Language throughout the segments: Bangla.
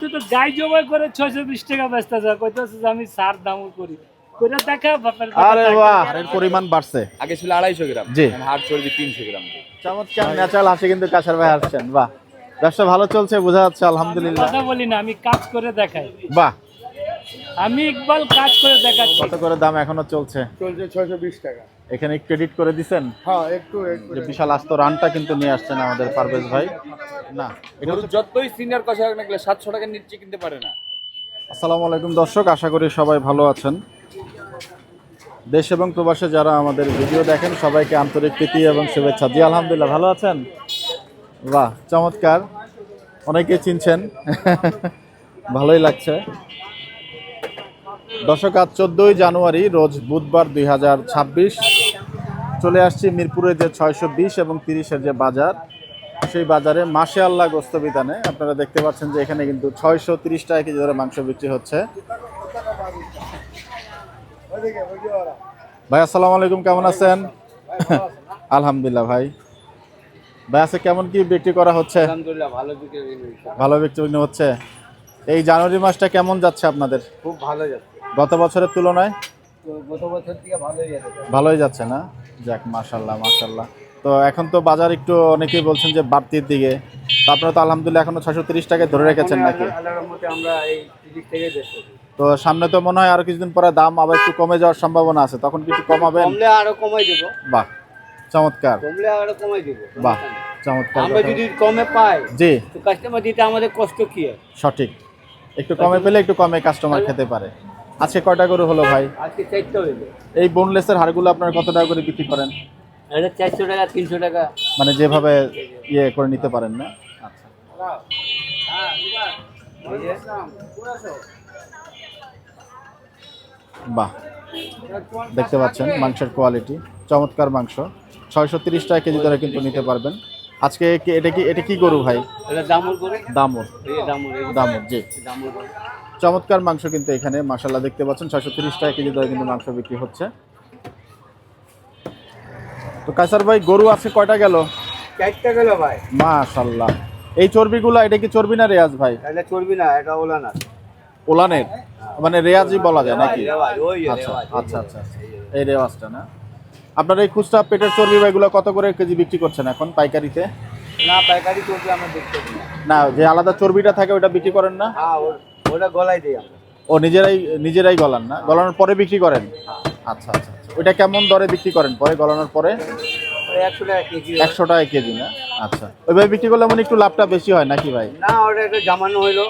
তো গাই জবাই করে 620 টাকা বেচতেছে, কইতাছে যে আমি সার দামও করি কইরা দেখা বাপের কথা। আরে বাহ, হাড়ের পরিমাণ বাড়ছে। আগে ছিল 250 গ্রাম, জি। হাড় চর্বি 300 গ্রাম। চমৎকার ন্যাচারাল হাসি কিন্তু কাছার ভাই আসছেন। বাহ, ব্যবসা ভালো চলছে বোঝা যাচ্ছে, আলহামদুলিল্লাহ। কথা বলি না, আমি কাজ করে দেখাই। বাহ, আমি ইকবাল কাজ করে দেখাচ্ছি। কত করে দাম এখনো চলছে? চলছে 620 টাকা। এখানে ক্রেডিট করে দিছেন? হ্যাঁ, একটু যে বিশাল আস্ত রানটা কিন্তু নিয়ে আসছেন আমাদের পারভেজ ভাই। না, এটা হচ্ছে যতই সিনিয়র কষা হোক না গেলে 700 টাকার নিচে কিনতে পারে না। আসসালামু আলাইকুম দর্শক, আশা করি সবাই ভালো আছেন। দেশ এবং প্রবাসে যারা আমাদের ভিডিও দেখেন সবাইকে আন্তরিক প্রীতি এবং শুভেচ্ছা। জি আলহামদুলিল্লাহ, ভালো আছেন? বাহ, চমৎকার, অনেকে চিনছেন। ভালোই লাগছে। দর্শক, আজ 14ই জানুয়ারি, রোজ বুধবার 2026। চলে আসছি মিরপুরে যে 620 এবং 30-এর যে বাজার, সেই বাজারে মাসে আল্লাহ গোস্ত বিতানে। আপনারা দেখতে পাচ্ছেন যে এখানে কিন্তু 630 টাকা কেজি ধরে মাংস বিক্রি হচ্ছে। ভাই আসসালামু আলাইকুম, কেমন আছেন? আলহামদুলিল্লাহ ভাই। ভাই আছে কেমন কি বিক্রি করা হচ্ছে? আলহামদুলিল্লাহ ভালো বিক্রি হয়েছে। ভালো বিক্রি হচ্ছে। এই জানুয়ারি মাসটা কেমন যাচ্ছে আপনাদের? খুব ভালো যাচ্ছে। গত বছরের তুলনায় গত বছর থেকে ভালোই যাচ্ছে। ভালোই যাচ্ছে না? যাক, মাশাআল্লাহ মাশাআল্লাহ। তো এখন তো বাজার একটু অনেকেই বলছেন যে বাড়তির দিকে, তো আপনারা তো আলহামদুলিল্লাহ এখনো 630 টাকায় ধরে রেখেছেন নাকি? আল্লাহর মতে আমরা এই 30 থেকে বেচছি। তো সামনে তো মনে হয় আরো কিছুদিন পরে দাম আবার একটু কমে যাওয়ার সম্ভাবনা আছে, তখন কিছু কমাবেন? কমলে আরো কমাই দেব। বাহ, চমৎকার। কমলে আরো কমাই দেব। বাহ, চমৎকার। আমরা যদি কমে পাই, জি, তো কাস্টমার দিতে আমাদের কষ্ট কি? সঠিক। একটু কমে পেলে একটু কমে কাস্টমার খেতে পারে। আজকে কয়টা গরু হলো ভাই? আজকে 4টা হইলো। এই বোনলেসের হাড়গুলো আপনারা কত টাকা করে বিক্রি করেন? এটা 400 টাকা 300 টাকা। মানে যেভাবে ইয়ে করে নিতে পারেন না? আচ্ছা, বাহ, দেখতে পাচ্ছেন মাংসের কোয়ালিটি, চমৎকার মাংস। 630 টাকা কেজি ধরে কিন্তু নিতে পারবেন। আজকে এটা কি গরু ভাই? এটা দামুর করে। দামুর। এই দামুর, এই দামুর, জি। দামুর করে। চমৎকার মাংস কিন্তু এখানে মাশাআল্লাহ দেখতে পাচ্ছেন 630 টাকা কেজি ধরে কিন্তু মাংস বিক্রি হচ্ছে। তো কায়সার ভাই, গরু আছে কয়টা গেল? 4টা গেল ভাই। মাশাআল্লাহ। এই চর্বিগুলা, এটা কি চর্বি না রেয়াজ ভাই? এটা চর্বি না, এটা ওলা না। ওলানের মানে রেয়াজই বলা যায় নাকি? রেওয়াজ, ওই আচ্ছা রেওয়াজ। আচ্ছা আচ্ছা, এই রেওয়াজটা না। আপনার এই খুচরা পেটের চর্বি ভাইগুলো কত করে কেজি বিক্রি করছেন এখন পাইকারিতে? না, পাইকারি চর্বি আমরা দেখতে পাই না। না, যে আলাদা চর্বিটা থাকে ওটা বিক্রি করেন না? হ্যাঁ, ওটা গলাই দেই আমরা। ও নিজেরাই গলান না? গলানোর পরে বিক্রি করেন? আচ্ছা আচ্ছা আচ্ছা। ওইটা কেমন দরে বিক্রি করেন পরে গলানোর পরে? ওই 100 টাকা কেজি। 100 টাকা কেজি না? আচ্ছা, ওইভাবে বিক্রি করলে মানে একটু লাভটা বেশি হয় নাকি ভাই? না, ওটা একটু জামানো হইলো।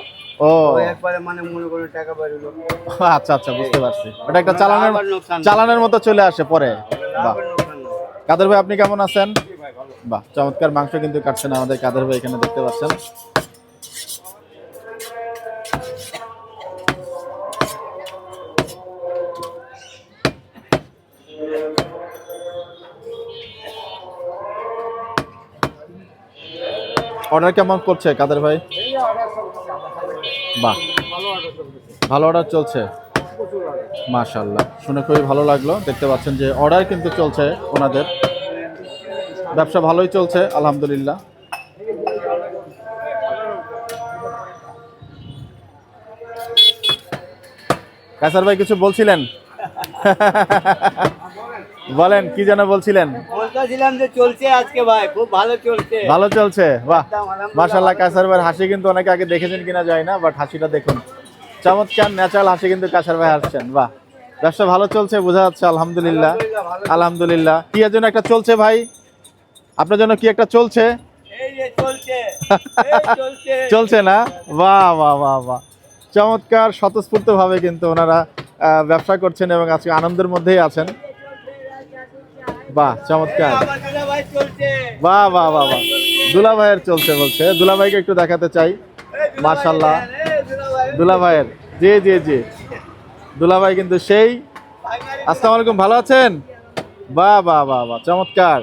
ও ওই একবারে মানে মনে করে টাকা বাড়িলো। আচ্ছা আচ্ছা, বুঝতে পারছি। ওটা একটা আবার লোকসান। চালানের মতো চলে আসে পরে। বাহ, আবার লোকসান না। কাদের ভাই আপনি কেমন আছেন? বাহ, চমৎকার মাংস কিন্তু কাটছেন আমাদের কাদের ভাই, এখানে দেখতে পাচ্ছেন। অর্ডার কেমন করছে কাদের ভাই? বাহ, ভালো অর্ডার চলছে। মাশাআল্লাহ, শুনে খুবই ভালো লাগলো। দেখতে পাচ্ছেন যে অর্ডার কিন্তু চলছে ওনাদের, ব্যবসা ভালোই চলছে আলহামদুলিল্লাহ। কায়সার ভাই কিছু বলছিলেন? বলেন, কি যেন বলছিলেন? বলতেছিলাম যে চলছে আজকে ভাই, খুব ভালো চলছে। ভালো চলছে, বাহ আলহামদুলিল্লাহ। মাশাআল্লাহ। কায়সার ভাইয়ের হাসি কিন্তু অনেকে আগে দেখেছেন কিনা যায় না, বাট হাসিটা দেখুন, চমৎকার ন্যাচারাল হাসি কিন্তু কায়সার ভাই হাসছেন। বাহ, ব্যবসা ভালো চলছে বোঝা যাচ্ছে আলহামদুলিল্লাহ। আলহামদুলিল্লাহ। কি এর জন্য একটা চলছে ভাই? আপনার জন্য কি একটা চলছে? এই যে চলছে, এই চলছে। চলছে না? বাহ বাহ বাহ বাহ, চমৎকার স্বতঃস্ফূর্ত ভাবে কিন্তু ওনারা ব্যবসা করছেন এবং আজকে আনন্দের মধ্যেই আছেন। বাহ, চমৎকার। আমার দুলা ভাই চলছে। বাহ বাহ বাহ বাহ, দুলা ভাইয়ের চলছে বলছে। দুলা ভাইকে একটু দেখাতে চাই। এই দুলা ভাই মাশাআল্লাহ, দেখেন, এই দুলা ভাই। দুলা ভাইয়ের, জি জি জি, দুলা ভাই কিন্তু সেই। আসসালামু আলাইকুম, ভালো আছেন? বাহ বাহ বাহ বাহ, চমৎকার।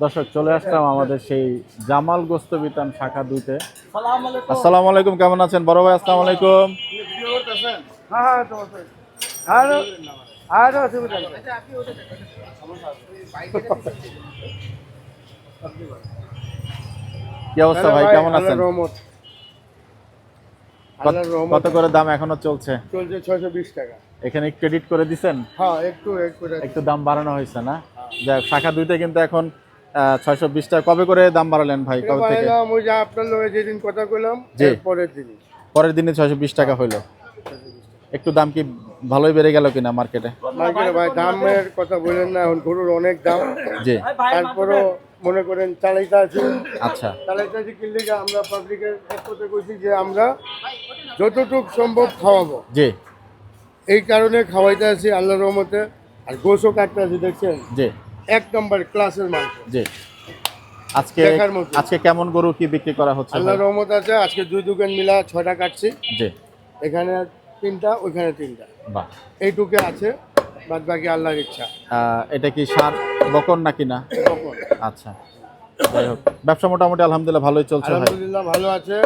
দর্শক, চলে আসলাম আমাদের সেই জামাল গোস্ত বিতান শাখা 2-তে। আসসালামু আলাইকুম, কেমন আছেন বড় ভাই? আসসালামু আলাইকুম। হ্যাঁ, আর অসুবিধা নেই। কি অবস্থা ভাই, কেমন আছেন? রহমত, কত- আল্লাহর রহমত। কত করে দাম এখনো চলছে? চলছে 620 টাকা। এখানে ক্রেডিট করে দিছেন? হ্যাঁ, একটু একটু দাম বাড়ানো হয়েছে না? যাক, শাখা 2-তে কিন্তু এখন 620 টাকা। কবে করে দাম বাড়ালেন ভাই, কবে থেকে? পাইলাম ওই যে আপনার লগে যেদিন কথা কইলাম জি। পরের দিনই। পরের দিনে 620 টাকা হইলো। একটু দাম কি ভালোই বেড়ে গেল কিনা মার্কেটে? মার্কেটে ভাই দামের কথা বলেন না, এখন গরুর অনেক দাম। জি। তারপরও মনে করেন চালাইতে আছি, আচ্ছা। চালাইতে আছি কিনলে আমরা পাবলিকের পক্ষে কইছি যে আমরা যতটুকু সম্ভব খাওয়াবো, জি এই কারণে খাওয়াইতে আছি আল্লাহর রহমতে। আর গোশও কাটতে আছি, দেখছেন জি এক নম্বর ক্লাসের মাংস। জি। আজকে দেখার মতো। আজকে কেমন গরু কি বিক্রি করা হচ্ছে ভাই? আল্লাহর রহমত আছে, আজকে 2 দোকান মিলা 6টা কাটছি, জি। এখানে 3টা, ওইখানে 3টা, বাহ। এইটুকু আছে, বাদ বাকি আল্লাহর ইচ্ছা। এটা কি সার বকন নাকি না? আচ্ছা, যাই হোক, ব্যবসা মোটামুটি আলহামদুলিল্লাহ ভালোই চলছে ভাই। আলহামদুলিল্লাহ ভালো আছে।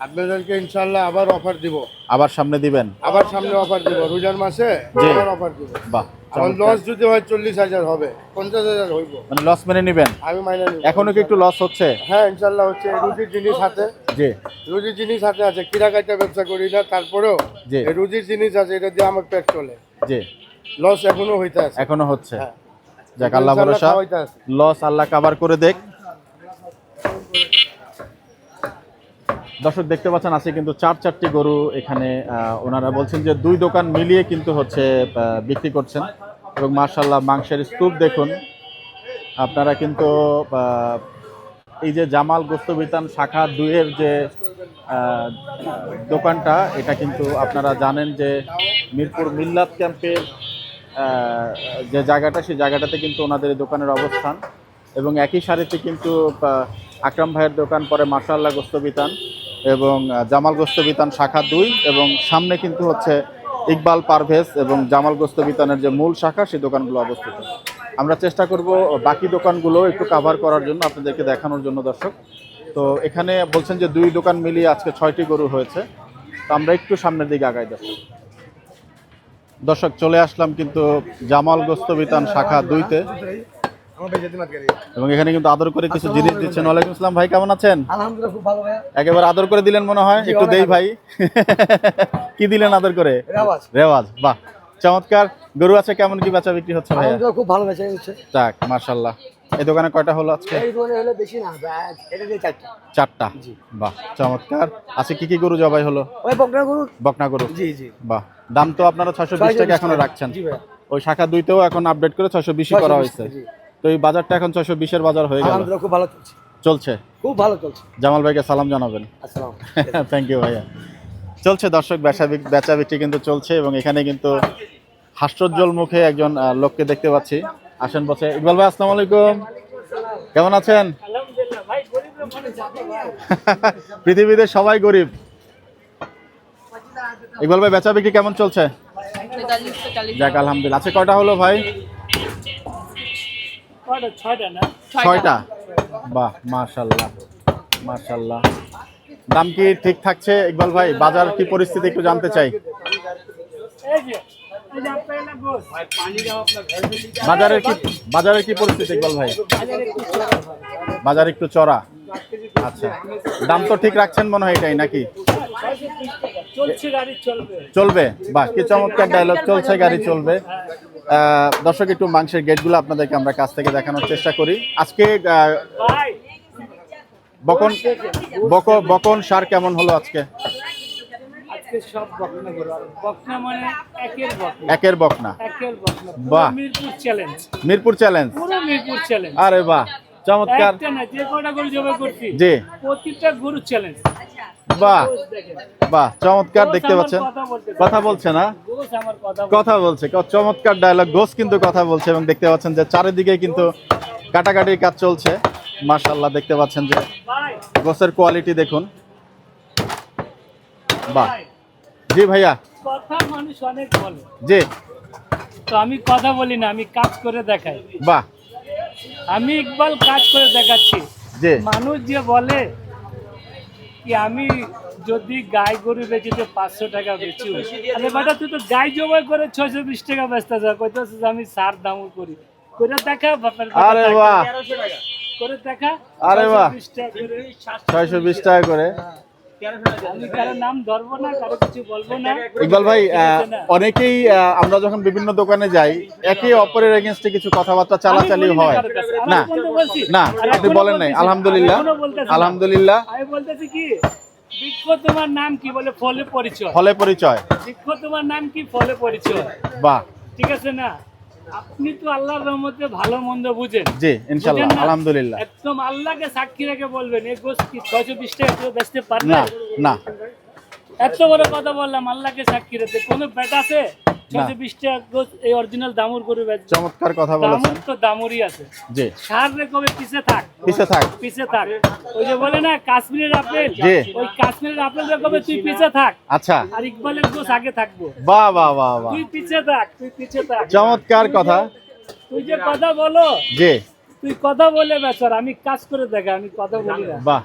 আপনাদেরকে ইনশাআল্লাহ আবার অফার দিব, আবার সামনে দিবেন? আবার সামনে অফার দিব, রোজার মাসে জি। আবার অফার দিব। বাহ, আমার চমৎকার। লস যদি হয় 40,000 হবে, 50,000 হইব, মানে লস মেনে নিবেন? আমি মাইনে নিব। এখনো কি একটু লস হচ্ছে? হ্যাঁ ইনশাআল্লাহ হচ্ছে। রুজির জিনিস হাতে, জি রুজির জিনিস হাতে আছে, কিরা কাটা ব্যবসা করি না, তারপরেও জি। এই রুজির জিনিস আছে, এটা দিয়ে আমার পেট চলে। জি, লস এখনো হইতে আছে। এখনো হচ্ছে। হ্যাঁ। যাক, আল্লাহ ইনশাআল্লাহ ভরসা, খাওয়াইতে আছে। লস আল্লাহ কভার করে দেখ। দর্শক দেখতে পাচ্ছেন আছে কিন্তু 4-4টি গরু এখানে। ওনারা বলছেন যে 2 দোকান মিলিয়ে কিন্তু হচ্ছে বিক্রি করছেন। এবং মাশাআল্লাহ মাংসের স্তূপ দেখুন আপনারা কিন্তু। এই যে জামাল গোস্ত বিতান শাখা 2-এর যে দোকানটা, এটা কিন্তু আপনারা জানেন যে মিরপুর মিল্লাত ক্যাম্পের যে জায়গাটা, সেই জায়গাটাতে কিন্তু ওনাদের এই দোকানের অবস্থান। এবং একই সারিতে কিন্তু আকরাম ভাইয়ের দোকান, পরে মাশাআল্লাহ গোস্ত বিতান এবং জামাল গোস্ত বিতান শাখা 2, এবং সামনে কিন্তু হচ্ছে ইকবাল পারভেজ এবং জামাল গোস্ত বিতানের যে মূল শাখা, সেই দোকানগুলো অবস্থিত। আমরা চেষ্টা করব বাকি দোকানগুলো একটু কভার করার জন্য, আপনাদেরকে দেখানোর জন্য দর্শক। তো এখানে বলছেন যে 2 দোকান মিলিয়ে আজকে 6টি গরু হয়েছে। তো আমরা একটু সামনের দিকে আগাই দর্শক চলে আসলাম কিন্তু জামাল গোস্ত বিতান শাখা 2-তে। এবং এখানে কিন্তু আদর করে কিছু জিনিস দিচ্ছেন। ওয়ালাইকুম আসসালাম ভাই, কেমন আছেন? আলহামদুলিল্লাহ খুব ভালো ভাই। একেবারে আদর করে দিলেন মনে হয়, একটু দেই ভাই। কি দিলেন আদর করে? রেওয়াজ। রেওয়াজ, বাহ চমৎকার। গরু আছে, কেমন কি বেচা বিক্রি হচ্ছে ভাই? আলহামদুলিল্লাহ খুব ভালো বেচা হচ্ছে। যাক মাশাআল্লাহ। এই দোকানে কয়টা হলো আজকে? এই দোকানে হলো বেশি না, এটা দিয়ে 4টা। 4টা, বাহ চমৎকার। আজকে কি কি গরু জবাই হলো? ওই বকনা গরু। বকনা গরু, জি জি। বাহ। দাম তো আপনারা 620 টাকা এখনো রাখছেন? জি ভাই। ওই শাখা 2-তেও এখন আপডেট করে 620 করা হয়েছে। জি। তো এই বাজারটা এখন 620-এর বাজার হয়ে গেল। আলহামদুলিল্লাহ খুব ভালো চলছে। চলছে। খুব ভালো চলছে। জামাল ভাইকে সালাম জানাবেন। আসসালাম। থ্যাংক ইউ ভাইয়া। চলছে দর্শক, বেচা বিক্রি কিন্তু চলছে। এবং এখানে কিন্তু হাস্যোজ্জ্বল মুখে একজন লোককে দেখতে পাচ্ছি। আসেন বসে। ইকবাল ভাই আসসালামু আলাইকুম, কেমন আছেন? আলহামদুলিল্লাহ ভাই, গরিবরা মানে যাবে ভাই। পৃথিবীতে সবাই গরিব। ইকবাল ভাই বেচা বিক্রি কেমন চলছে? যাক আলহামদুলিল্লাহ। আজকে কয়টা হলো ভাই? কয়টা? 6টা না? 6টা, বাহ মাশাআল্লাহ মাশাআল্লাহ। দাম কি ঠিক থাকছে ইকবাল ভাই? বাজার কি পরিস্থিতি একটু জানতে চাই। এই যে আপনার এলা গোস। বাজারের কি পরিস্থিতি ইকবাল ভাই? বাজার একটু চড়া। আচ্ছা, দাম তো ঠিক রাখছেন মনে হয় এটাই নাকি? চলছে, গাড়ি চলবে। চলবে, বাহ কি চমৎকার ডায়লগ, চলছে গাড়ি চলবে। দর্শক একটু মাংসের গেটগুলো আপনাদেরকে আমরা কাছ থেকে দেখানোর চেষ্টা করি। আজকে ভাই বকন সার কেমন হলো আজকে? আজকে সব বকনা গরু। আর বকনা মানে একের বকনা। একের বকনা, একের বকনা। বাহ। মিরপুর চ্যালেঞ্জ। মিরপুর চ্যালেঞ্জ, পুরো মিরপুর চ্যালেঞ্জ। আরে বাহ চমৎকার। একটা না, যে কয়টা গরু জবাই করছি জি, প্রতিটা গরু চ্যালেঞ্জ। বাহ দেখেন, বাহ চমৎকার। দেখতে গোস আমার পাচ্ছেন কথা বলতেছে। কথা বলছে না? গোস আমার কথা বলছে, চমৎকার ডায়লগ। গোস কিন্তু কথা বলছে। এবং দেখতে পাচ্ছেন যে চারিদিকে কিন্তু কাটাকাটির কাজ চলছে। মাশাআল্লাহ, দেখতে পাচ্ছেন যে ভাই গোসের কোয়ালিটি দেখুন, বাহ। জি ভাইয়া। কথা মানুষ অনেক বলে, জি, তো আমি কথা বলি না, আমি কাজ করে দেখাই। বাহ। আমি ইকবাল কাজ করে দেখাচ্ছি। জি, মানুষ যে বলে কি আমি যদি গাই গরু বেচিতে 500 টাকা বেচি, আরে বেটা তুই তো গাই জবাই করে 620 টাকা বেচতে যা, কইতেছিস আমি সার দাম করি করে দেখা বাপের কথা। আরে বাহ করে দেখা। আরে বাহ। 620 টাকা করে। 620 টাকা করে। আমি কারো নাম ধরবো না, কারো কিছু বলবো না। ইকবাল ভাই, ঠিক আছে না? অনেকেই আমরা যখন বিভিন্ন দোকানে যাই একে অপরের এগেনস্টে কিছু কথাবার্তা চালাচালি আমি বলি হয় কারোর কাছে। আমি না এখনো বলছি। না, আর আপনি এখনো বলেন নাই। বলতেছি। আলহামদুলিল্লাহ, আমি এখনো বলতেছি না। আলহামদুলিল্লাহ। আমি বলতেছি কি, বৃক্ষ তোমার নাম কি বলে ফলে পরিচয়। ফলে পরিচয়। বৃক্ষ তোমার নাম কি ফলে পরিচয়। বাহ, ঠিক আছে না? আপনি তো আল্লাহর রহমতে ভালো মন্দ বুঝেন। জি ইনশাআল্লাহ, বুঝেন না? আলহামদুলিল্লাহ। একদম আল্লাহকে সাক্ষী রেখে বলবেন এই গোস কি 620 টাকা কেউ বেচতে পারবে? না না, এত বড় কথা বললাম আল্লাহকে সাক্ষী রেখে। কোনো বেট আছে 620 টাকা গোস এই অরিজিনাল দামুর গরু বেচবে? চমৎকার কথা বলেছেন। দামুর তো দামুরই আছে। জি, সার রে কবে পিছে থাক, পিছে থাক। পিছে থাক। ওই যে বলে না কাশ্মীরের আপেল, জি। ওই কাশ্মীরের আপেল রে কবে তুই পিছে থাক, আচ্ছা, আর ইকবালের গোস আগে থাকবো। বাহ বাহ বাহ বাহ, তুই পিছে থাক, তুই পিছে থাক। চমৎকার কথা। তুই যে কথা বলো, জি, তুই কথা বলে বেচার, আমি কাজ করে দেখা, আমি কথা বলি না। বাহ,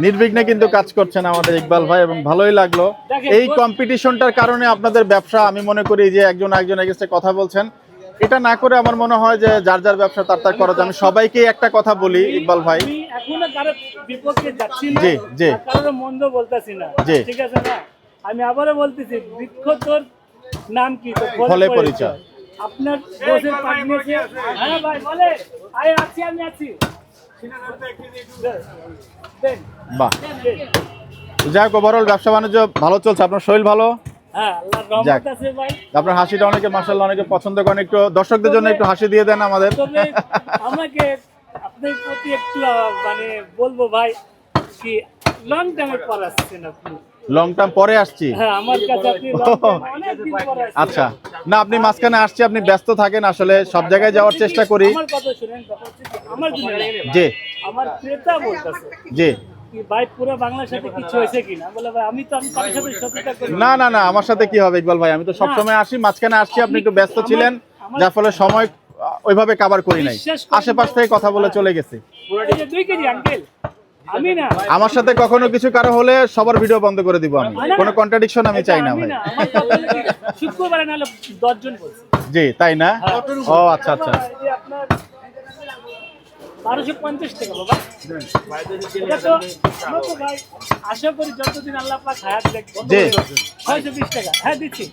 নির্বিঘ্নে কিন্তু কাজ করছেন আমাদের ইকবাল ভাই এবং ভালোই লাগলো। দেখেন, এই কম্পিটিশনটার কারণে আপনাদের ব্যবসা, আমি মনে করি যে একজন এগেইনস্টে কথা বলছেন, এটা না করে আমার মনে হয় যে যার যার ব্যবসা তার তার করা যায়। আমি সবাইকে একটা কথা বলি ইকবাল ভাই, আমি এখনো কারো বিপক্ষে যাচ্ছি না, জি, জি। আর কারোর মন্দ বলতেছি না, জি। ঠিক আছে না? আমি আবারও বলতেছি, বৃক্ষ তোর নাম কি? তো ফলে পরিচয়। আপনার বসের পাঠিয়েছে। হ্যাঁ ভাই বলে, আয় আছি, আমি আছি। দেন, বাহ, দেন। যাই হোক, ওভারঅল ব্যবসা বাণিজ্য ভালো চলছে, আপনার শরীর ভালো, হ্যাঁ, আল্লাহর যাক। রহমত আছে ভাই। আপনার হাসিটা অনেকে মাশাআল্লাহ অনেকে পছন্দ করেন। একটু দর্শকদের জন্য একটু হাসি দিয়ে দেন আমাদের। তবে আমাকে আপনার প্রতি একটু মানে বলবো ভাই, কি লং টাইমের পর আসছেন আপনি। লং টার্ম পরে আসছি। হ্যাঁ, আমার কাছে আপনি long time অনেকদিন পরে আসছেন। আচ্ছা, না আপনি মাঝখানে আসছি, আপনি ব্যস্ত থাকেন, আসলে সব জায়গায় যাওয়ার চেষ্টা করি। আমার কথা শুনেন, কথা হচ্ছে কি, আমার জন্য না, জি আমার ক্রেতা বলতেছে জি, কি ভাই পুরো বাংলার সাথে কিছু হয়েছে কিনা। বলে ভাই আমি কারোর সাথে শত্রুতা করি না না না, আমার সাথে কি হবে ইকবাল ভাই, আমি তো সবসময় আসি, মাঝখানে আসছি, আপনি একটু ব্যস্ত ছিলেন, যার ফলে সময় ওইভাবে কভার করি নাই, বিশ্বাস করুন আশেপাশ থেকে কথা বলে চলে গেছি। এই যে 2 কেজি আঙ্কেল, আমি না আমার সাথে কখনো কিছু কারো হলে সবার ভিডিও বন্ধ করে দিব আমি, কোনো কন্ট্রাডিকশন আমি চাই না আমি ভাই। না, আমার কথা হলো কি, শুক্রবারে নাহলে 10 জন বলছে। জি, তাই না? ও আচ্ছা আচ্ছা, এই যে আপনার 1250 টাকা বাবা। এটা তো আমরা তো ভাই আশা করি যতদিন আল্লাহ পাক হায়াত রাখবে। জি 620 টাকা, হ্যাঁ দিচ্ছি।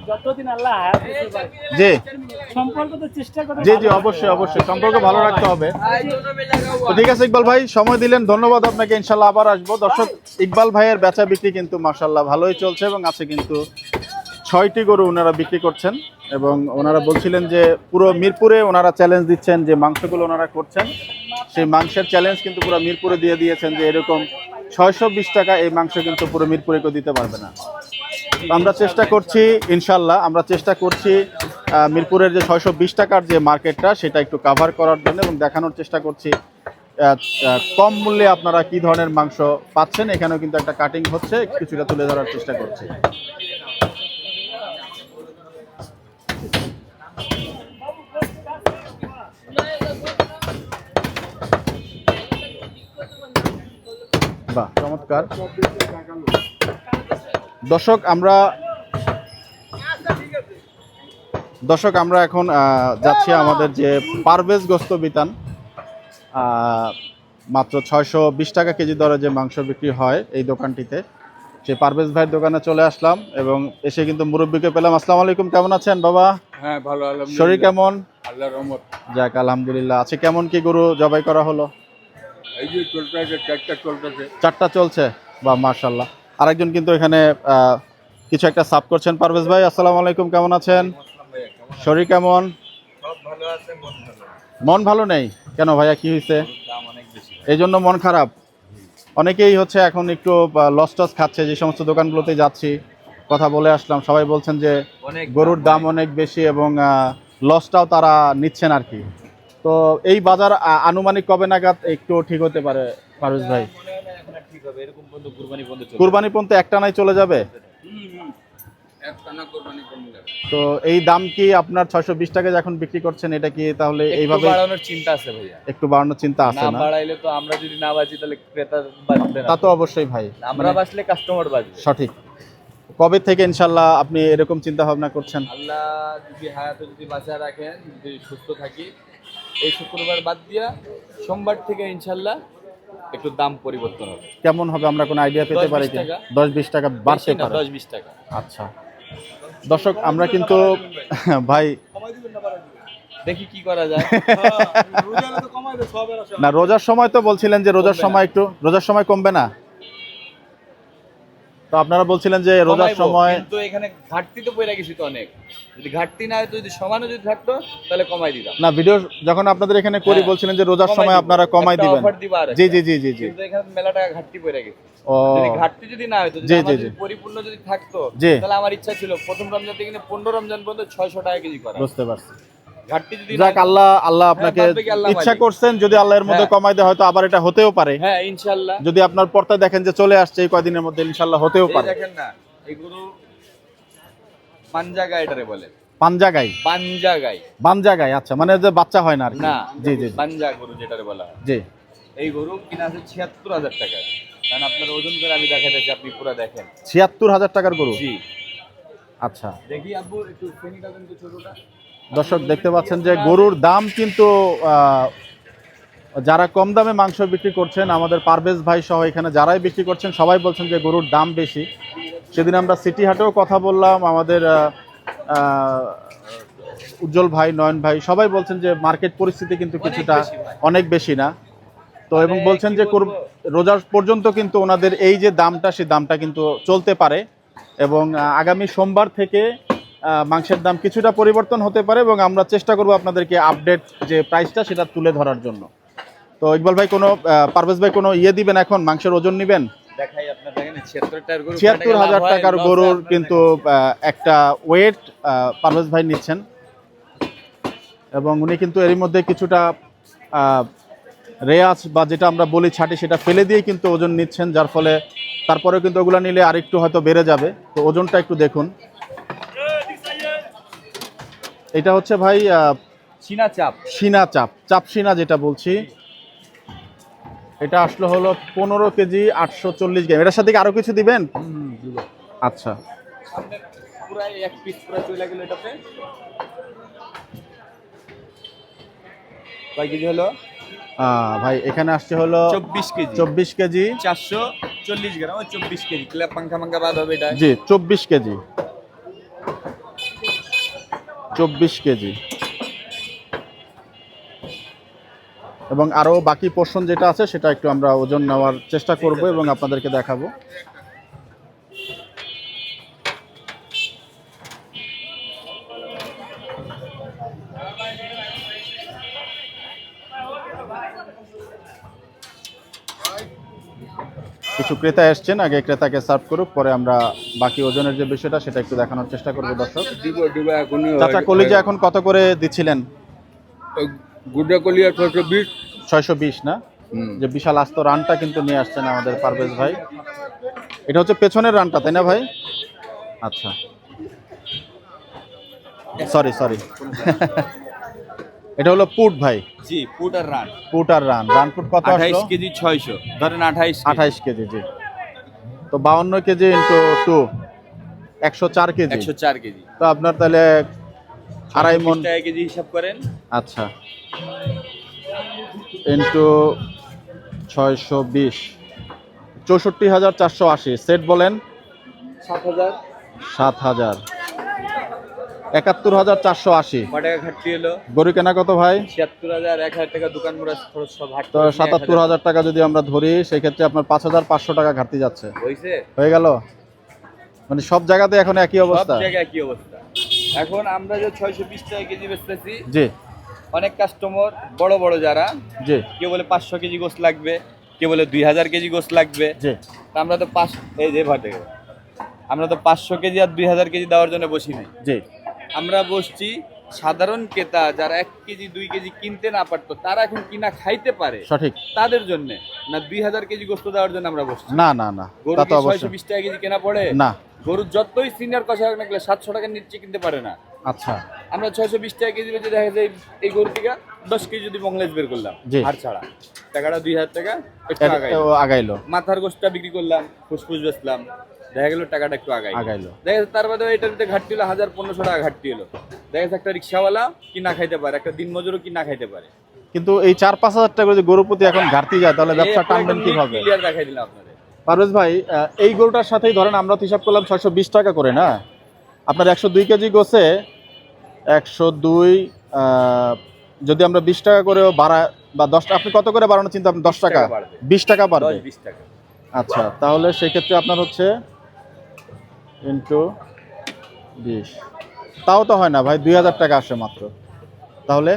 যতদিন আল্লাহ হায়াত রাখবে ভাই, জি সম্পর্ক তো চেষ্টা করে জি জি, অবশ্যই অবশ্যই সম্পর্ক ভালো রাখতে হবে। তো ঠিক আছে ইকবাল ভাই, সময় দিলেন, ধন্যবাদ আপনাকে। ইনশাল্লাহ আবার আসবো। দর্শক, ইকবাল ভাইয়ের বেচা বিক্রি কিন্তু মাশাল্লাহ ভালোই চলছে এবং আছে কিন্তু 6টি গরু ওনারা বিক্রি করছেন এবং ওনারা বলছিলেন যে পুরো মিরপুরে ওনারা চ্যালেঞ্জ দিচ্ছেন যে মাংসগুলো ওনারা করছেন, সেই মাংসের চ্যালেঞ্জ কিন্তু পুরো মিরপুরে দিয়ে দিয়েছেন যে এরকম 620 টাকা এই মাংস কিন্তু পুরো মিরপুরে কেউ দিতে পারবে না। তো আমরা চেষ্টা করছি, ইনশাল্লাহ আমরা চেষ্টা করছি মিরপুরের যে 620 টাকার যে মার্কেটটা সেটা একটু কাভার করার জন্য এবং দেখানোর চেষ্টা করছি কম মূল্যে আপনারা কি ধরনের মাংস পাচ্ছেন। এখানেও কিন্তু একটা কাটিং হচ্ছে, কিছুটা তুলে ধরার চেষ্টা করছি। বাহ, চমৎকার। দর্শক আমরা এখন যাচ্ছি আমাদের যে পারভেজ গোস্ত বিতান, মাত্র 620 টাকা কেজি দরে যে মাংস বিক্রি হয় এই দোকানটিতে, সেই পারভেজ ভাইয়ের দোকানে চলে আসলাম এবং এসে কিন্তু মুরব্বীকে পেলাম। আসসালামু আলাইকুম, কেমন আছেন বাবা? হ্যাঁ ভালো, আলহামদুলিল্লাহ। শরীর কেমন? আল্লাহর রহমত। যাক আলহামদুলিল্লাহ। আছে কেমন কি গরু জবাই করা হলো? এই যে চলতেছে, ট্র্যাক্টর চলতেছে। 4টা চলছে, বা মাশাআল্লাহ। আরেকজন কিন্তু এখানে কিছু একটা সাফ করছেন। পারভেজ ভাই আসসালামু আলাইকুম, কেমন আছেন? শরীর কেমন? সব ভালো আছে, মন ভালো। মন ভালো নেই কেন ভাইয়া, কি হয়েছে? দাম অনেক বেশি। এই জন্য মন খারাপ? অনেকেই হচ্ছে এখন একটু লস টস খাচ্ছে, যে সমস্ত দোকানগুলোতে যাচ্ছি কথা বলে আসলাম, সবাই বলছেন যে গরুর দাম অনেক বেশি এবং লসটাও তারা নিচ্ছেন আর কি। তো এই বাজার আনুমানিক কবে নাগাদ একটু ঠিক হতে পারে পারভেজ ভাই? ঠিক হবে, এরকম বন্ধ কুরবানি বন্ধ চলবে। কুরবানি পর্যন্ত একটানাই চলে যাবে? একটানা কুরবানি কমে যাবে। তো এই দাম কি আপনার 620 টাকায় এখন বিক্রি করছেন, এটা কি তাহলে এইভাবে বাড়ানোর চিন্তা আছে ভাইয়া। একটু বাড়ানোর চিন্তা আছে না না? বাড়াইলে তো আমরা যদি না বাঁচি তাহলে ক্রেতা বাঁচবে না। তা তো অবশ্যই ভাই, আমরা বাঁচলে কাস্টমার বাঁচবে। সঠিক। কবে থেকে ইনশাল্লাহ আপনি এরকম চিন্তা ভাবনা করছেন? আল্লাহ যদি হায়াতে যদি বাঁচা রাখেন, যদি সুস্থ থাকি, এই শুক্রবার বাদ দিয়া সোমবার থেকে ইনশাল্লাহ একটু দাম পরিবর্তন হবে। কেমন হবে আমরা কোনো আইডিয়া পেতে 10-20 পারি কি? টাকা। 10-20 টাকা বাড়তে বেশি না, পারে। 10-20 টাকা। আচ্ছা দর্শক, আমরা কিন্তু ভাই দেখি কি করা যায়। না, রোজার সময় তো বলছিলেন যে রোজার সময় একটু, রোজার সময় কমবে না, তো আপনারা বলছিলেন যে রোজার কমাইবো, সময়। কিন্তু এখানে ঘাটতি তো পড়ে গেছি তো অনেক। যদি ঘাটতি না হতো, যদি সমানে যদি থাকতো তাহলে কমাই দিতাম। না, ভিডিও যখন আপনাদের এখানে করি হ্যাঁ, বলছিলেন যে রোজার কমাই সময় দিব। আপনারা কমাই একটা দিবেন। offer দিব আর জি একটা। জি জি জি জি। কিন্তু এখানে মেলা টাকা ঘাটতি পড়ে গেছে। ও যদি ঘাটতি যদি না হতো, যদি জি, আমার জি, যদি জি। পরিপূর্ণ যদি থাকতো, জি। তাহলে আমার ইচ্ছা ছিল প্রথম রমজান থেকে 15 রমজান পর্যন্ত 600 টাকা কেজি করা। বুঝতে পারছি। ঘাটতি যদি যাক, না- আল্লাহ আপনাকে বাদ বাকি আল্লাহ ইচ্ছা মালিক। করছেন, যদি আল্লাহ এর মধ্যে হ্যাঁ। কমাই দেয় হয়তো আবার এটা হতেও পারে। হ্যাঁ ইনশাআল্লাহ। যদি আপনার পর্দায় দেখেন যে চলে আসছে এই কয়দিনের মধ্যে, ইনশাল্লাহ হতেও এই পারে। দেখেন না, এগুলো পাঞ্জা গাইটারে বলে। পাঞ্জা গাই, পাঞ্জা গাই বানজা গাই, আচ্ছা, মানে যে বাচ্চা হয় না আর কি। না, জি জি জি। পাঞ্জা গরু যেটারে বলা হয়। জি এই গরু কিনা আছে ৭৬,০০০ টাকা। কারণ আপনার ওজন করে আমি দেখাচ্ছি, আপনি পুরো দেখেন। ৭৬,০০০ টাকার গরু। জি, আচ্ছা দেখি আব্বু একটু ফেনিটা কিন্তু ছোটটা। দর্শক, দেখতে পাচ্ছেন যে গরুর দাম কিন্তু যারা কম দামে মাংস বিক্রি করছেন, আমাদের পারভেজ ভাই সহ এখানে যারাই বিক্রি করছেন সবাই বলছেন যে গরুর দাম বেশি। সেদিন আমরা সিটি হাটেও কথা বললাম, আমাদের উজ্জ্বল ভাই, নয়ন ভাই সবাই বলছেন যে মার্কেট পরিস্থিতি কিন্তু কিছুটা বেশি ভাই। অনেক বেশি না। তো এবং মানে বলছেন কি যে বলবো? রোজার পর্যন্ত কিন্তু ওনাদের এই যে দামটা, সেই দামটা কিন্তু চলতে পারে এবং আগামী সোমবার থেকে মাংসের দাম কিছুটা পরিবর্তন হতে পারে এবং আমরা চেষ্টা করব আপনাদেরকে আপডেট যে প্রাইসটা সেটা তুলে ধরার জন্য। তো ইকবাল ভাই কোনো পারভেজ ভাই কোনো ইয়ে দিবেন, এখন মাংসের ওজন নেবেন? দেখাই আপনার, দেখেন ৭৬ টাকার গরু। ৭৬,০০০ টাকার গরুর কিন্তু একটা ওয়েট পারভেজ ভাই নিচ্ছেন এবং উনি কিন্তু এরই মধ্যে কিছুটা রেয়াজ বা যেটা আমরা বলি ছাটি, সেটা ফেলে দিয়ে কিন্তু ওজন নিচ্ছেন, যার ফলে তারপরেও কিন্তু ওগুলো নিলে আরেকটু হয়তো বেড়ে যাবে। তো ওজনটা একটু দেখুন। এটা হচ্ছে ভাই চীনা চাপ। সিনা চাপ সিনা যেটা বলছি, এটা আসলে হলো 15 কেজি 840 গ্রাম। এটার সাথে কি আরো কিছু দিবেন? আচ্ছা, সামনে পুরাই এক পিস পুরো চলে গেল এটাতে। কয় কেজি হলো? ভাই এখানে আসছে হলো 24 কেজি। 24 কেজি। 440 গ্রাম, ওই 24 কেজি। ক্লাব পাঙ্খা মাঙ্খা বাদ হবে এটা। জি 24 কেজি, 24 কেজি। এবং আরো বাকি পোর্শন যেটা আছে সেটা একটু আমরা ওজন নেওয়ার চেষ্টা করব এবং আপনাদেরকে দেখাবো। কিছু ক্রেতা এসছেন, আগে ক্রেতাকে সার্ভ করুক, পরে আমরা বাকি ওজনের যে বিষয়টা সেটা একটু দেখানোর চেষ্টা করব দর্শক। চাচা, কলিজা এখন কত করে দিচ্ছিলেন? গুড্ডা কলিয়া 620। 620 না? যে বিশাল আস্ত রানটা কিন্তু নিয়ে আসছেন আমাদের পারভেজ ভাই। এটা হচ্ছে পেছনের রানটা, তাই না ভাই? আচ্ছা, সরি এটা হলো পুট ভাই। জি, ফুট আর রান। পুট আর রান পুট কত আসলো? 28 কেজি 600, ধরেন 28 কেজি। জি, তো 52 কেজি ইন্টু 2 104 কেজি। 104 কেজি। তো আপনার তাহলে আড়াই মন। 20 টাকা কেজি হিসাব করেন। আচ্ছা, ইন্টু 620, 64,480। সেট বলেন 7000। 7,000, 71,480। কয় টাকা ঘাটতি হলো? গরু কেনা কত ভাই? ৭৬,০০০, ১,০০০ টাকা দোকান মোড়া খরচ সব হাট। তো 77,000 টাকা যদি আমরা ধরি, সেক্ষেত্রে আপনার 5,500 টাকা ঘাটতি যাচ্ছে। হইছে? হয়ে গেল? মানে সব জায়গাতে এখন একই সব অবস্থা। জায়গায় কি অবস্থা? এখন আমরা যে 620 টাকা কেজি বেচতেছি, জি অনেক কাস্টমার বড় বড় যারা, জি কেউ বলে 500 কেজি গোশত লাগবে, কেউ বলে 2000 কেজি গোশত লাগবে। জি তা আমরা তো এই যে ভাটে আমরা তো 500 কেজি আর 2000 কেজি দেওয়ার জন্য বসি নাই। জি আমরা বসছি সাধারণ ক্রেতা যারা 1 কেজি 2 কেজি কিনতে না পারতো, তারা এখন কিনা খাইতে পারে, সঠিক। তাদের জন্য না 2000 কেজি গোশত দেওয়ার জন্য আমরা বসছি। না, গরু তা কি তো অবশ্যই 620 টাকা কেজি কেনা পড়ে? না। গরু যতই সিনিয়র কষা হোক না কেন 700 টাকার নিচে কিনতে পারে না। আচ্ছা, আমরা 620 টাকা কেজি বেচে দেখা যায় এই গরু থেকে 10 কেজি যদি মংলেজ বের করলাম জি। হাড় ছাড়া, টাকাটা 2000 টাকা একটু আগাইলো। আগাইলো। মাথার গোশতটা বিক্রি করলাম, ফুসফুস বেচলাম, দেখা গেল টাকাটা একটু আগাইলো। দেখা যাচ্ছে তার বাদে এটার ভিতরে ঘাটতি হলো 1000-1500 টাকা ঘাটতি হলো। দেখা যাচ্ছে একটা রিক্সাওয়ালা কি না খাইতে পারে, একটা দিনমজুরও কি না খাইতে পারে। কিন্তু এই 4-5 হাজার টাকা করে যদি গরু প্রতি এখন ঘাটতি যায় তাহলে ব্যবসা টানবেন কিভাবে? ক্লিয়ার দেখাই দিলাম আপনাদের। পারভেজ ভাই, এই গরুটার সাথেই ধরেন আমরা তো হিসাব করলাম 620 টাকা করে না, আপনার 102 কেজি গোছে 102 যদি আমরা 20 টাকা করেও বাড়া বা 10 আপনি কত করে বাড়ানোর চিন্তা? আপনি 10 টাকা, 20 টাকা বাড়বে। 20 টাকা। আচ্ছা, তাহলে সেই ক্ষেত্রে আপনার হচ্ছে ইন্টু 20, তাও তো হয় না ভাই, 2000 টাকা আসে মাত্র। তাহলে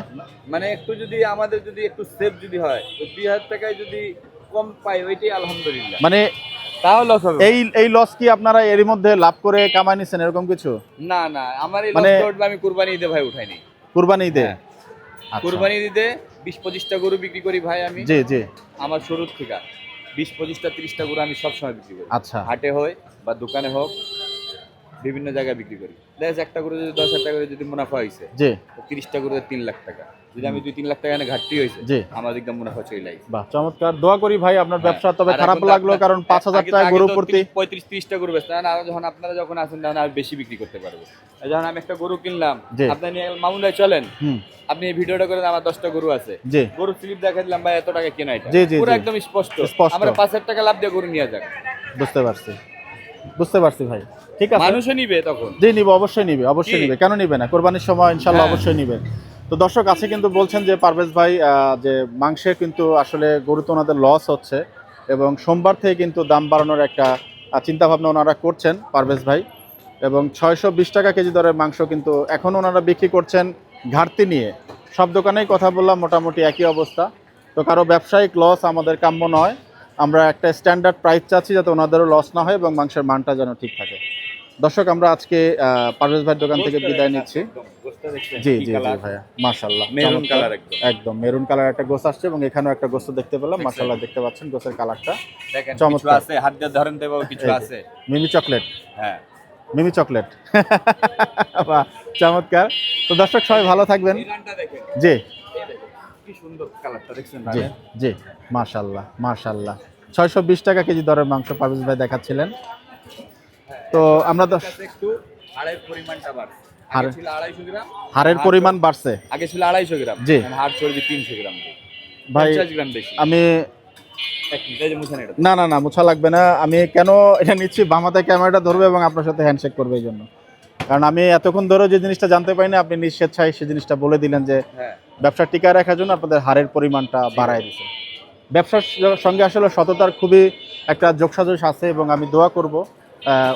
মানে একটু যদি আমাদের যদি একটু সেভ যদি হয়, তো 2000 টাকায় যদি কম পাই ওইটাই আলহামদুলিল্লাহ। মানে তাও লস হবে। এই লস কি আপনারা এরই মধ্যে লাভ করে কামাই নিছেন এরকম কিছু? না না, আমার এই মানে- লসটা উঠবে আমি কুরবানি ঈদে ভাই উঠাইনি। কুরবানি ঈদে? হ্যাঁ। আচ্ছা। কুরবানি ঈদে 20-25টা গরু বিক্রি করি ভাই আমি। জি জি। আমার শুরুর থেকে 20-25টা 30টা গরু আমি সবসময় বিক্রি করি। আচ্ছা। হাটে হোক বা দোকানে হোক, বিভিন্ন জায়গায় বিক্রি করি। দেখা যাচ্ছে একটা গরু যদি 10,000 টাকা করে যদি মুনাফা হয়েছে, জি। তো 30টা গরুতে 3 লাখ টাকা। যদি আমি 2-3 লাখ টাকা এনে ঘাটতি হয়েছে, জি। আমার একদম মুনাফা চলে আসে। বাহ, চমৎকার। দোয়া করি ভাই আপনার ব্যবসা, তবে আর খারাপ এখন তো লাগলো আপনার- কারণ 5,000 আগে- টাকা আগে গরু তো প্রতি 35-30টা গরু বেচতেন, আর যখন আপনারা যখন আছেন তখন আর বেশি বিক্রি করতে পারবো। আর যখন আমি একটা গরু কিনলাম, জি। আপনি নিয়ে মামুন ভাই চলেন, হুম, আপনি এই ভিডিওটা করেন, আমার 10টা গরু আছে, জি গরু স্লিপ দেখা দিলাম ভাই এত টাকা কেনা এটা, জি, জি, পুরো জি। একদম স্পষ্ট। স্পষ্ট। আমরা 5,000 টাকা লাভ দিয়ে গরু নিয়ে যাক, বুঝতে পারছি ভাই, ঠিক আছে। মানুষও নিবে তখন। জি নিবে, অবশ্যই নিবে, অবশ্যই কি? নিবে, কেন নিবে না? কোরবানির সময় ইনশাল্লাহ হ্যাঁ। অবশ্যই নিবে। তো দর্শক আছে কিন্তু বলছেন যে পারভেজ ভাই যে মাংসের কিন্তু আসলে গরু তো ওনাদের লস হচ্ছে এবং সোমবার থেকে কিন্তু দাম বাড়ানোর একটা চিন্তা ভাবনা ওনারা করছেন পারভেজ ভাই, এবং 620 টাকা কেজি দরের মাংস কিন্তু এখন ওনারা বিক্রি করছেন ঘাটতি নিয়ে। সব দোকানেই কথা বললাম মোটামুটি একই অবস্থা। তো কারো ব্যবসায়িক লস আমাদের কাম্য নয়, আমরা একটা স্ট্যান্ডার্ড প্রাইস চাচ্ছি যাতে ওনাদেরও লস না হয় এবং মাংসের মানটা যেন ঠিক থাকে। দর্শক আমরা আজকে পারভেজ ভাইয়ের দোকান থেকে বিদায় নিচ্ছি। জি জি জি ভাইয়া, মাশাআল্লাহ, মেরুন চমৎকার। কালার একদম মেরুন কালার একটা গোছ আসছে এবং এখানেও একটা গোছ দেখতে পেলাম, মাশাআল্লাহ, দেখতে পাচ্ছেন গোছের কালারটা দেখেন কিছু চমৎকার। আছে, হাত দিয়ে ধরেন দেব, কিছু এই যে, আছে। মিমি চকলেট, হ্যাঁ, মিমি চকলেট। বাহ, চমৎকার। তো দর্শক সবাই ভালো থাকবেন। এই রানটা দেখেন, জি এই দেখেন কি সুন্দর কালারটা, দেখছেন জি রানের? জি, মাশাআল্লাহ মাশাআল্লাহ। 620 টাকা কেজি দরের মাংস পারভেজ ভাই দেখাচ্ছিলেন। তো আমরা কাছে একটু হাড়ের পরিমাণটা বাড়ছে। আগে হাড়- ছিল 250 গ্রাম, হাড়ের পরিমাণ বাড়ছে আগে ছিল 250 গ্রাম, জি। এখন হাড় চর্বি 300 গ্রাম, ভাই। 50 গ্রাম বেশি। আমি এক মিনিট, এই যে মুছান এটা। না না না, মোছা লাগবে না। আমি কেন এটা নিচ্ছি, বামাতে ক্যামেরাটা ধরবে এবং আপনার সাথে হ্যান্ডশেক করবে এই জন্য, কারণ আমি এতক্ষণ ধরে যে জিনিসটা জানতে পারি না, আপনি নিঃস্বেচ্ছায় সেই জিনিসটা বলে দিলেন যে হ্যাঁ, ব্যবসা টিকায় রাখার জন্য আপনাদের হারের পরিমাণটা বাড়ায় দিচ্ছে। ব্যবসার সঙ্গে আসলে সততার খুবই একটা যোগসাজশ আছে এবং আমি দোয়া করব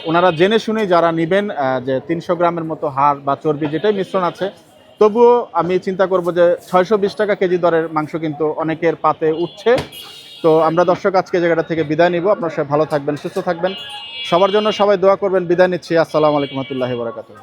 ওনারা জেনে শুনেই যারা নেবেন যে 300 গ্রামের মতো হাড় বা চর্বি যেটাই মিশ্রণ আছে, তবুও আমি চিন্তা করব যে 620 টাকা কেজি দরের মাংস কিন্তু অনেকের পাতে উঠছে। তো আমরা দর্শক আজকে জায়গাটা থেকে বিদায় নিব। আপনারা সবাই ভালো থাকবেন, সুস্থ থাকবেন, সবার জন্য সবাই দোয়া করবেন। বিদায় নিচ্ছি। আসসালামু আলাইকুম ওয়া রাহমাতুল্লাহি ওয়া বারাকাতুহু।